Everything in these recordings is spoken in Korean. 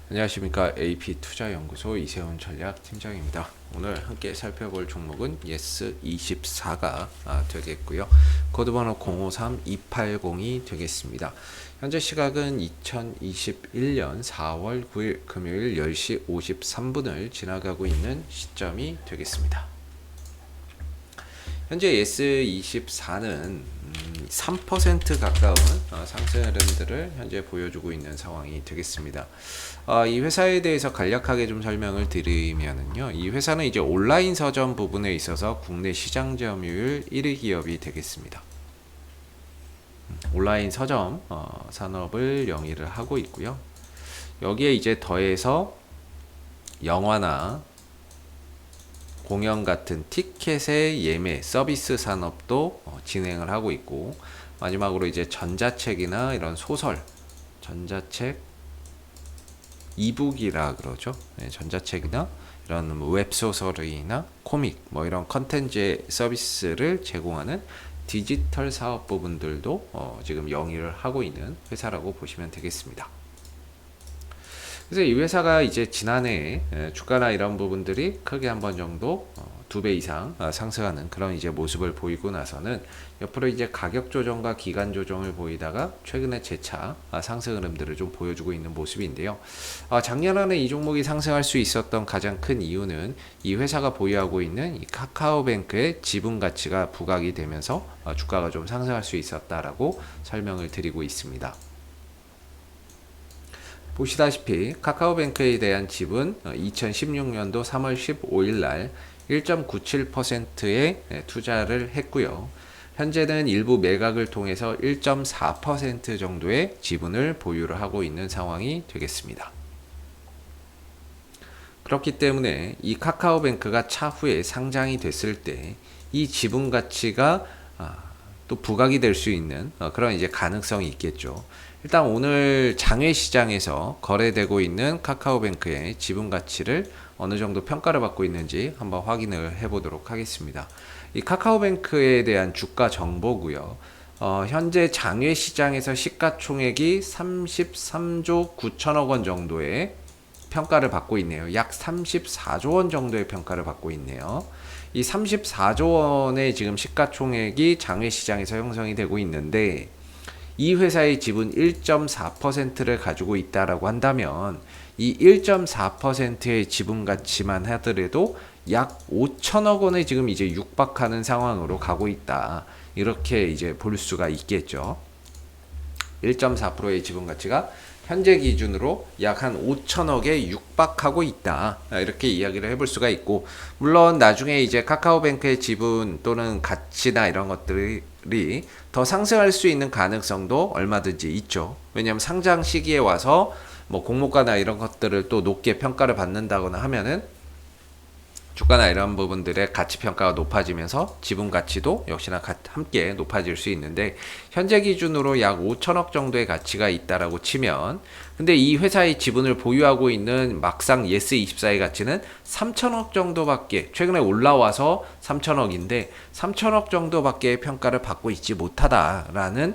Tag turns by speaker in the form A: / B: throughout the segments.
A: 안녕하십니까. AP투자연구소 이세훈 전략팀장입니다. 오늘 함께 살펴볼 종목은 예스24가 되겠고요. 코드번호 053280이 되겠습니다. 현재 시각은 2021년 4월 9일 금요일 10시 53분을 지나가고 있는 시점이 되겠습니다. 현재 예스24는 3% 가까운 상승 흐름들을 현재 보여주고 있는 상황이 되겠습니다. 이 회사에 대해서 간략하게 좀 설명을 드리면은요, 이 회사는 이제 온라인 서점 부분에 있어서 국내 시장 점유율 1위 기업이 되겠습니다. 온라인 서점 산업을 영위를 하고 있고요. 여기에 이제 더해서 영화나 공연 같은 티켓의 예매 서비스 산업도 진행을 하고 있고, 마지막으로 이제 전자책이나 이런 소설, 전자책 이북이라 그러죠. 네, 전자책이나 이런 웹소설이나 코믹 이런 컨텐츠 서비스를 제공하는 디지털 사업 부분들도 지금 영위를 하고 있는 회사라고 보시면 되겠습니다. 그래서 이 회사가 이제 지난해 주가나 이런 부분들이 크게 한 번 정도 2배 이상 상승하는 그런 이제 모습을 보이고 나서는 옆으로 이제 가격 조정과 기간 조정을 보이다가 최근에 재차 상승 흐름들을 좀 보여주고 있는 모습인데요. 작년 안에 이 종목이 상승할 수 있었던 가장 큰 이유는 이 회사가 보유하고 있는 이 카카오뱅크의 지분 가치가 부각이 되면서 주가가 좀 상승할 수 있었다라고 설명을 드리고 있습니다. 보시다시피 카카오뱅크에 대한 지분 2016년도 3월 15일 날 1.97%의 투자를 했고요. 현재는 일부 매각을 통해서 1.4% 정도의 지분을 보유를 하고 있는 상황이 되겠습니다. 그렇기 때문에 이 카카오뱅크가 차후에 상장이 됐을 때 이 지분 가치가 또 부각이 될 수 있는 그런 이제 가능성이 있겠죠. 일단 오늘 장외 시장에서 거래되고 있는 카카오뱅크의 지분 가치를 어느 정도 평가를 받고 있는지 한번 확인을 해보도록 하겠습니다. 이 카카오뱅크에 대한 주가 정보고요. 현재 장외 시장에서 시가총액이 33조 9천억 원 정도의 평가를 받고 있네요. 약 34조 원 정도의 평가를 받고 있네요. 이 34조 원의 지금 시가총액이 장외 시장에서 형성이 되고 있는데, 이 회사의 지분 1.4%를 가지고 있다라고 한다면 이 1.4%의 지분 가치만 하더라도 약 5천억 원에 지금 이제 육박하는 상황으로 가고 있다. 이렇게 이제 볼 수가 있겠죠. 1.4%의 지분 가치가 현재 기준으로 약 한 5천억에 육박하고 있다. 이렇게 이야기를 해볼 수가 있고, 물론 나중에 이제 카카오뱅크의 지분 또는 가치나 이런 것들이 더 상승할 수 있는 가능성도 얼마든지 있죠. 왜냐하면 상장 시기에 와서 뭐 공모가나 이런 것들을 또 높게 평가를 받는다거나 하면은 주가나 이런 부분들의 가치 평가가 높아지면서 지분 가치도 역시나 함께 높아질 수 있는데, 현재 기준으로 약 5천억 정도의 가치가 있다라고 치면, 근데 이 회사의 지분을 보유하고 있는 막상 예스24의 가치는 3천억 정도밖에, 최근에 올라와서 3천억인데 3천억 정도밖에 평가를 받고 있지 못하다라는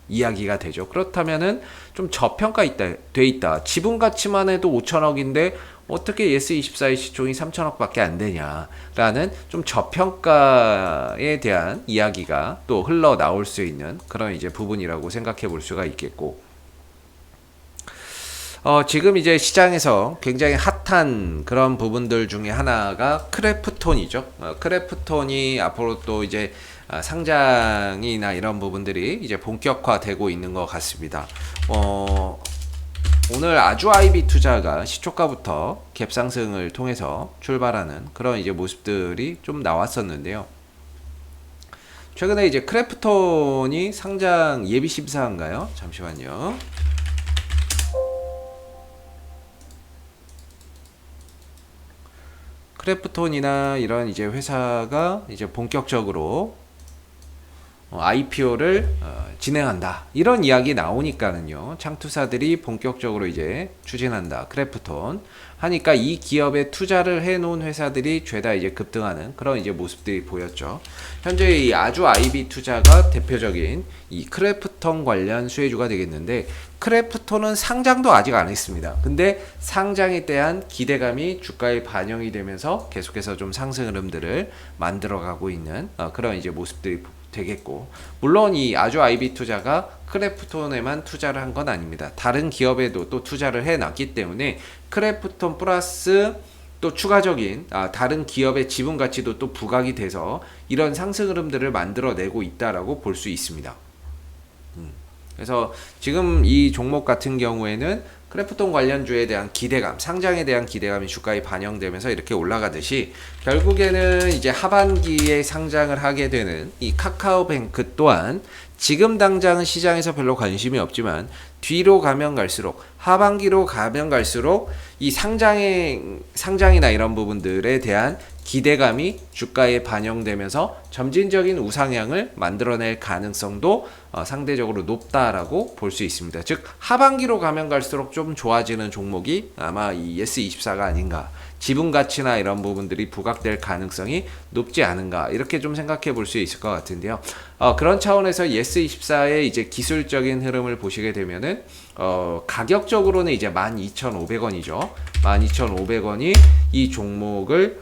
A: 이야기가 되죠. 그렇다면은 좀 저평가 돼 있다. 지분 가치만 해도 5천억인데 어떻게 예스24의 시총이 3천억밖에 안 되냐라는 좀 저평가에 대한 이야기가 또 흘러나올 수 있는 그런 이제 부분이라고 생각해 볼 수가 있겠고, 지금 이제 시장에서 굉장히 핫한 그런 부분들 중에 하나가 크래프톤이죠. 크래프톤이 앞으로 또 이제 상장이나 이런 부분들이 이제 본격화되고 있는 것 같습니다. 오늘 아주아이비 투자가 시초가부터 갭 상승을 통해서 출발하는 그런 이제 모습들이 좀 나왔었는데요. 최근에 이제 크래프톤이 상장 예비 심사인가요? 잠시만요. 크래프톤이나 이런 이제 회사가 이제 본격적으로 IPO를 진행한다. 이런 이야기 나오니까는요. 창투사들이 본격적으로 이제 추진한다. 크래프톤 하니까 이 기업에 투자를 해놓은 회사들이 죄다 이제 급등하는 그런 이제 모습들이 보였죠. 현재 이 아주 IB 투자가 대표적인 이 크래프톤 관련 수혜주가 되겠는데, 크래프톤은 상장도 아직 안 했습니다. 근데 상장에 대한 기대감이 주가에 반영이 되면서 계속해서 좀 상승 흐름들을 만들어가고 있는 그런 이제 모습들이 되겠고, 물론 이 아주 IB 투자가 크래프톤에만 투자를 한 건 아닙니다. 다른 기업에도 또 투자를 해놨기 때문에 크래프톤 플러스 또 추가적인 다른 기업의 지분 가치도 또 부각이 돼서 이런 상승 흐름들을 만들어내고 있다라고 볼 수 있습니다. 그래서 지금 이 종목 같은 경우에는 크래프톤 관련주에 대한 기대감, 상장에 대한 기대감이 주가에 반영되면서 이렇게 올라가듯이, 결국에는 이제 하반기에 상장을 하게 되는 이 카카오뱅크 또한 지금 당장은 시장에서 별로 관심이 없지만 뒤로 가면 갈수록, 하반기로 가면 갈수록 이 상장이나 이런 부분들에 대한 기대감이 주가에 반영되면서 점진적인 우상향을 만들어낼 가능성도 상대적으로 높다라고 볼 수 있습니다. 즉 하반기로 가면 갈수록 좀 좋아지는 종목이 아마 이 예스24가 아닌가, 지분 가치나 이런 부분들이 부각될 가능성이 높지 않은가, 이렇게 좀 생각해 볼 수 있을 것 같은데요. 그런 차원에서 예스24의 이제 기술적인 흐름을 보시게 되면은 가격적으로는 이제 12,500원이죠. 12,500원이 이 종목을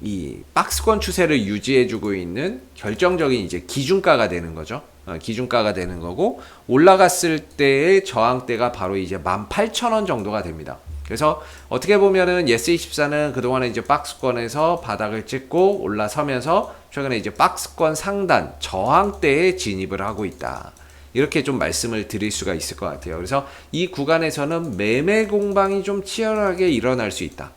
A: 이 박스권 추세를 유지해주고 있는 결정적인 이제 기준가가 되는 거죠. 기준가가 되는 거고, 올라갔을 때의 저항대가 바로 이제 18,000원 정도가 됩니다. 그래서 어떻게 보면은 예스24는 그동안에 이제 박스권에서 바닥을 찍고 올라서면서 최근에 이제 박스권 상단 저항대에 진입을 하고 있다. 이렇게 좀 말씀을 드릴 수가 있을 것 같아요. 그래서 이 구간에서는 매매 공방이 좀 치열하게 일어날 수 있다.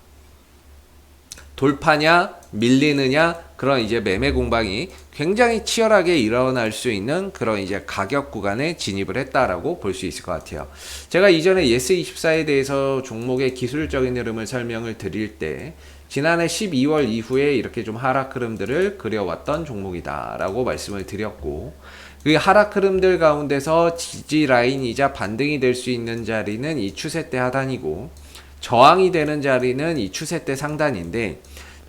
A: 돌파냐 밀리느냐, 그런 이제 매매 공방이 굉장히 치열하게 일어날 수 있는 그런 이제 가격 구간에 진입을 했다라고 볼 수 있을 것 같아요. 제가 이전에 예스24에 대해서 종목의 기술적인 흐름을 설명을 드릴 때 지난해 12월 이후에 이렇게 좀 하락 흐름들을 그려왔던 종목이다라고 말씀을 드렸고, 그 하락 흐름들 가운데서 지지 라인이자 반등이 될 수 있는 자리는 이 추세대 하단이고, 저항이 되는 자리는 이 추세대 상단인데,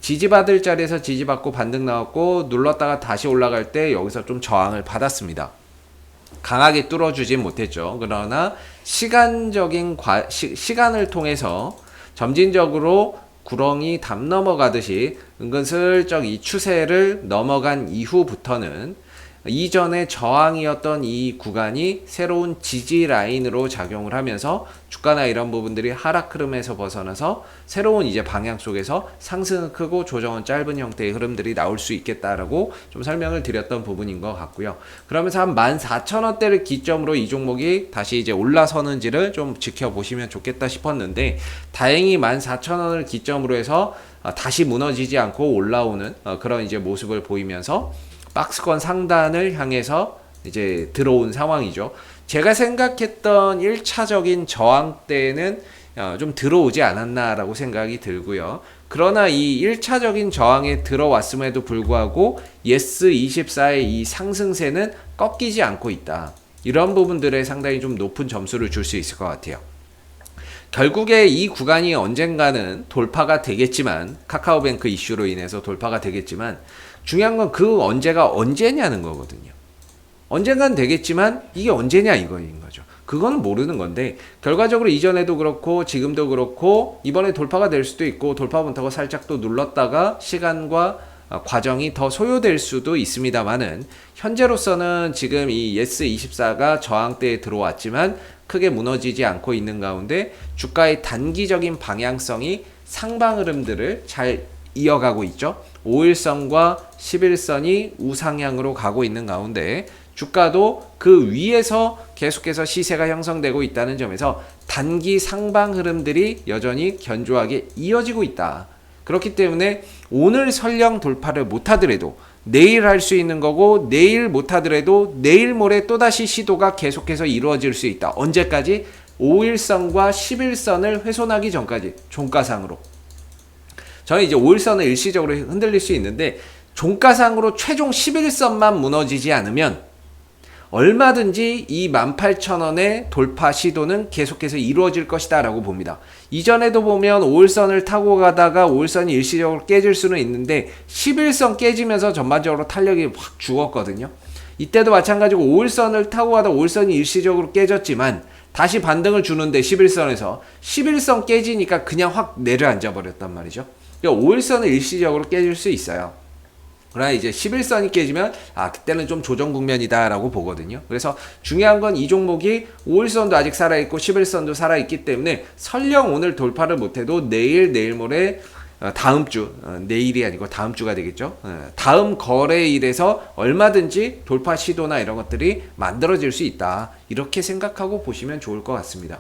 A: 지지받을 자리에서 지지받고 반등 나왔고 눌렀다가 다시 올라갈 때 여기서 좀 저항을 받았습니다. 강하게 뚫어주진 못했죠. 그러나 시간적인 시간을 통해서 점진적으로 구렁이 담 넘어가듯이 은근슬쩍 이 추세를 넘어간 이후부터는 이전에 저항이었던 이 구간이 새로운 지지 라인으로 작용을 하면서 주가나 이런 부분들이 하락 흐름에서 벗어나서 새로운 이제 방향 속에서 상승은 크고 조정은 짧은 형태의 흐름들이 나올 수 있겠다라고 좀 설명을 드렸던 부분인 것 같고요. 그러면서 한 14,000원대를 기점으로 이 종목이 다시 이제 올라서는지를 좀 지켜보시면 좋겠다 싶었는데, 다행히 14,000원을 기점으로 해서 다시 무너지지 않고 올라오는 그런 이제 모습을 보이면서 박스권 상단을 향해서 이제 들어온 상황이죠. 제가 생각했던 1차적인 저항대는 좀 들어오지 않았나라고 생각이 들고요. 그러나 이 1차적인 저항에 들어왔음에도 불구하고 예스24의 이 상승세는 꺾이지 않고 있다. 이런 부분들에 상당히 좀 높은 점수를 줄 수 있을 것 같아요. 결국에 이 구간이 언젠가는 돌파가 되겠지만, 카카오뱅크 이슈로 인해서 돌파가 되겠지만, 중요한 건 그 언제가 언제냐는 거거든요. 언젠간 되겠지만 이게 언제냐 이거인 거죠. 그건 모르는 건데, 결과적으로 이전에도 그렇고 지금도 그렇고 이번에 돌파가 될 수도 있고 돌파 못하고 살짝 또 눌렀다가 시간과 과정이 더 소요될 수도 있습니다만은, 현재로서는 지금 이 예스24가 저항대에 들어왔지만 크게 무너지지 않고 있는 가운데 주가의 단기적인 방향성이 상방 흐름들을 잘 이어가고 있죠. 5일선과 11선이 우상향으로 가고 있는 가운데 주가도 그 위에서 계속해서 시세가 형성되고 있다는 점에서 단기 상방 흐름들이 여전히 견조하게 이어지고 있다. 그렇기 때문에 오늘 설령 돌파를 못하더라도 내일 할 수 있는 거고, 내일 못하더라도 내일 모레 또다시 시도가 계속해서 이루어질 수 있다. 언제까지? 5일선과 11선을 훼손하기 전까지, 종가상으로. 저는 이제 5일선은 일시적으로 흔들릴 수 있는데 종가상으로 최종 11선만 무너지지 않으면 얼마든지 이 18,000원의 돌파 시도는 계속해서 이루어질 것이다 라고 봅니다. 이전에도 보면 5일선을 타고 가다가 5일선이 일시적으로 깨질 수는 있는데 11선 깨지면서 전반적으로 탄력이 확 죽었거든요. 이때도 마찬가지고 5일선을 타고 가다 5일선이 일시적으로 깨졌지만 다시 반등을 주는데 11선에서 11선 깨지니까 그냥 확 내려앉아 버렸단 말이죠. 그러니까 5일선은 일시적으로 깨질 수 있어요. 그러나 이제 11선이 깨지면 그때는 좀 조정 국면이다 라고 보거든요. 그래서 중요한 건 이 종목이 5일선도 아직 살아있고 11선도 살아있기 때문에 설령 오늘 돌파를 못해도 내일 모레 다음 주, 내일이 아니고 다음 주가 되겠죠. 다음 거래일에서 얼마든지 돌파 시도나 이런 것들이 만들어질 수 있다, 이렇게 생각하고 보시면 좋을 것 같습니다.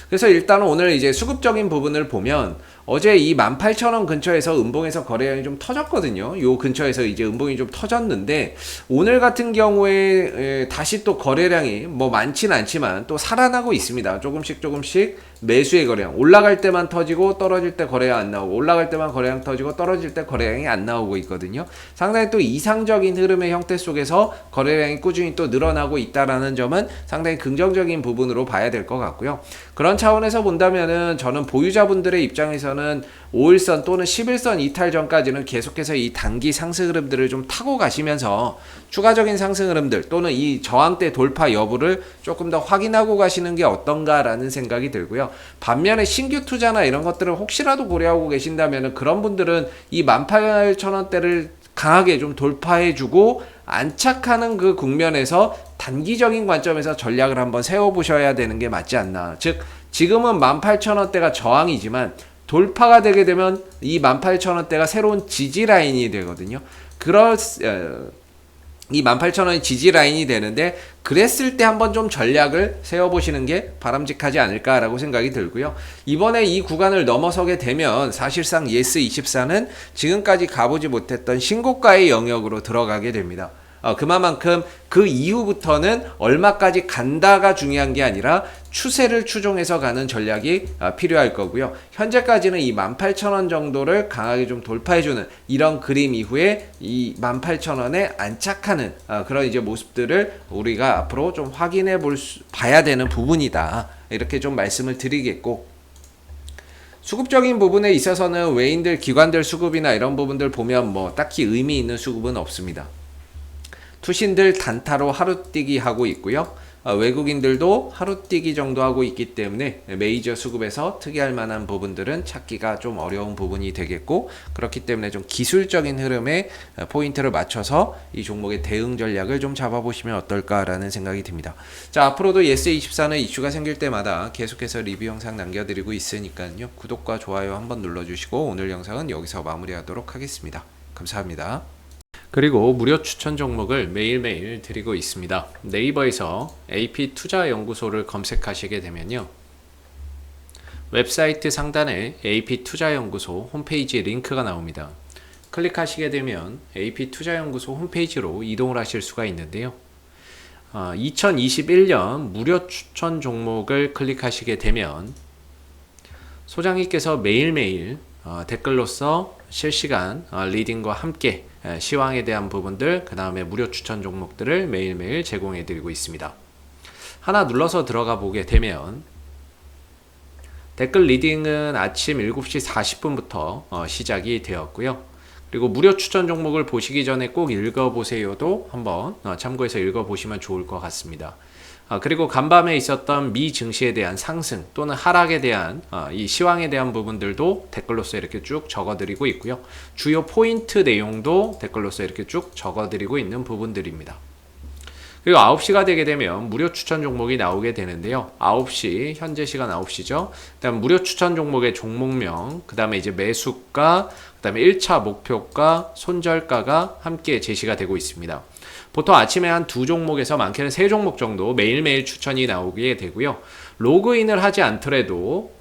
A: 그래서 일단은 오늘 이제 수급적인 부분을 보면 어제 이 18,000원 근처에서 음봉에서 거래량이 좀 터졌거든요. 요 근처에서 이제 음봉이 좀 터졌는데 오늘 같은 경우에 다시 또 거래량이 뭐 많지는 않지만 또 살아나고 있습니다. 조금씩 매수의 거래량, 올라갈 때만 터지고 떨어질 때 거래량 안 나오고, 올라갈 때만 거래량 터지고 떨어질 때 거래량이 안 나오고 있거든요. 상당히 또 이상적인 흐름의 형태 속에서 거래량이 꾸준히 또 늘어나고 있다라는 점은 상당히 긍정적인 부분으로 봐야 될 것 같고요. 그런 차원에서 본다면은 저는 보유자분들의 입장에서는 5일선 또는 11선 이탈 전까지는 계속해서 이 단기 상승 흐름들을 좀 타고 가시면서 추가적인 상승 흐름들 또는 이 저항대 돌파 여부를 조금 더 확인하고 가시는 게 어떤가라는 생각이 들고요. 반면에 신규 투자나 이런 것들을 혹시라도 고려하고 계신다면 그런 분들은 이 18,000원대를 강하게 좀 돌파해주고 안착하는 그 국면에서 단기적인 관점에서 전략을 한번 세워보셔야 되는 게 맞지 않나. 즉 지금은 18,000원대가 저항이지만 돌파가 되게 되면 이 18,000원대가 새로운 지지 라인이 되거든요. 이 18,000원이 지지 라인이 되는데 그랬을 때 한번 좀 전략을 세워보시는 게 바람직하지 않을까라고 생각이 들고요. 이번에 이 구간을 넘어서게 되면 사실상 예스24는 지금까지 가보지 못했던 신고가의 영역으로 들어가게 됩니다. 그만큼 그 이후부터는 얼마까지 간다가 중요한 게 아니라 추세를 추종해서 가는 전략이 필요할 거고요. 현재까지는 이 18,000원 정도를 강하게 좀 돌파해주는 이런 그림 이후에 이 18,000원에 안착하는 그런 이제 모습들을 우리가 앞으로 좀 확인해 봐야 되는 부분이다, 이렇게 좀 말씀을 드리겠고, 수급적인 부분에 있어서는 외인들, 기관들 수급이나 이런 부분들 보면 뭐 딱히 의미 있는 수급은 없습니다. 투신들 단타로 하루뛰기 하고 있고요. 외국인들도 하루뛰기 정도 하고 있기 때문에 메이저 수급에서 특이할 만한 부분들은 찾기가 좀 어려운 부분이 되겠고, 그렇기 때문에 좀 기술적인 흐름에 포인트를 맞춰서 이 종목의 대응 전략을 좀 잡아보시면 어떨까라는 생각이 듭니다. 자, 앞으로도 예스24는 이슈가 생길 때마다 계속해서 리뷰 영상 남겨드리고 있으니까요. 구독과 좋아요 한번 눌러주시고 오늘 영상은 여기서 마무리하도록 하겠습니다. 감사합니다. 그리고 무료 추천 종목을 매일매일 드리고 있습니다. 네이버에서 AP투자연구소를 검색하시게 되면요, 웹사이트 상단에 AP투자연구소 홈페이지 링크가 나옵니다. 클릭하시게 되면 AP투자연구소 홈페이지로 이동을 하실 수가 있는데요, 2021년 무료 추천 종목을 클릭하시게 되면 소장님께서 매일매일 댓글로서 실시간 리딩과 함께 시황에 대한 부분들, 그 다음에 무료 추천 종목들을 매일매일 제공해 드리고 있습니다. 하나 눌러서 들어가 보게 되면 댓글 리딩은 아침 7시 40분부터 시작이 되었고요. 그리고 무료 추천 종목을 보시기 전에 꼭 읽어보세요도 한번 참고해서 읽어보시면 좋을 것 같습니다. 그리고 간밤에 있었던 미 증시에 대한 상승 또는 하락에 대한 이 시황에 대한 부분들도 댓글로서 이렇게 쭉 적어드리고 있고요. 주요 포인트 내용도 댓글로서 이렇게 쭉 적어드리고 있는 부분들입니다. 그리고 9시가 되게 되면 무료 추천 종목이 나오게 되는데요. 9시, 현재 시간 9시죠. 그 다음 무료 추천 종목의 종목명, 그 다음에 이제 매수가, 그 다음에 1차 목표가, 손절가가 함께 제시가 되고 있습니다. 보통 아침에 한 2종목에서 많게는 3종목 정도 매일매일 추천이 나오게 되고요. 로그인을 하지 않더라도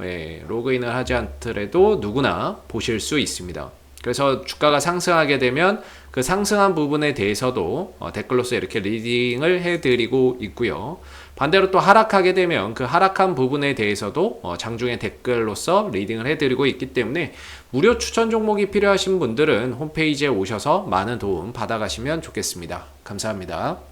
A: 누구나 보실 수 있습니다. 그래서 주가가 상승하게 되면 그 상승한 부분에 대해서도 댓글로서 이렇게 리딩을 해드리고 있고요. 반대로 또 하락하게 되면 그 하락한 부분에 대해서도 장중에 댓글로서 리딩을 해드리고 있기 때문에 무료 추천 종목이 필요하신 분들은 홈페이지에 오셔서 많은 도움 받아가시면 좋겠습니다. 감사합니다.